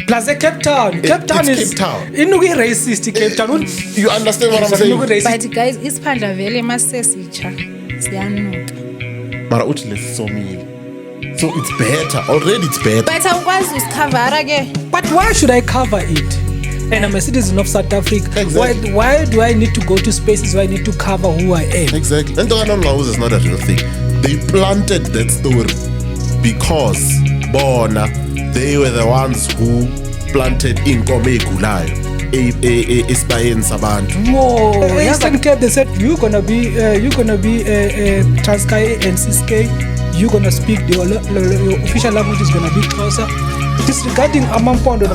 Plus Cape Town. Cape Town is Cape Town. Inuki racist Cape Town. You understand what I'm saying? But guys, isiphandla vele masesitsha siyanuka. Mara uthi lesomile. So it's better. Already it's better. But awukwazi usikhavara ke. But why should I cover it? And I'm a citizen of South Africa. Exactly. Why do I need to go to spaces where I need to cover who I am? Exactly. And Ntwana is not a real thing. They planted that story because bona they were the ones who planted inkomo egulayo esibayeni sabantu. Whoa! Eastern Cape, they said you're gonna be Transkei and Ciskei. You're gonna speak the official language is gonna be closer. Disregarding Amampondo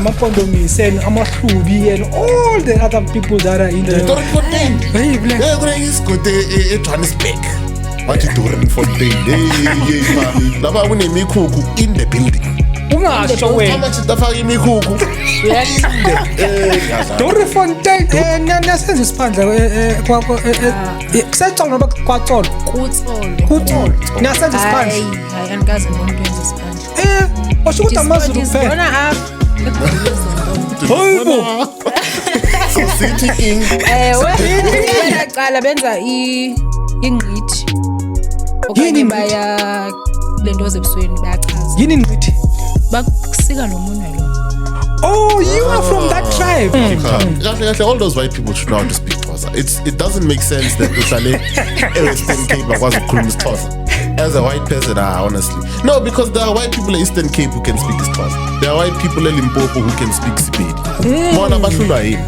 Mise and Amahlubi and all the other people that are in the Johannesburg. What you doing for day? Laba kunemikhuku in the building. Ungasho How wena. much dafaka imikhuku? Dorefontaine nasenza isiphandla kusetshona noba kwatsolo. Kutsolo. Nasenza isiphandla. Hayi anikaze ngibona into yenza isiphandla. Washo ukuthi amazulu kuphela. Ngibona apha. Hoyibo. So city in. Yaqala benza ingqithi. Okanye baya lento zebusweni bayachaza. Yini ngithi? Bakusika lo munwe lo. Oh, you are from that tribe. All those white people should know how to speak Xhosa. It doesn't make sense that uhlale Western Cape bakwazi ukukhuluma isiXhosa. As a white person, honestly. No, because there are white people in Eastern Cape who can speak Xhosa. There are white people in Limpopo who can speak Sepedi. Bona bahlulwa yini?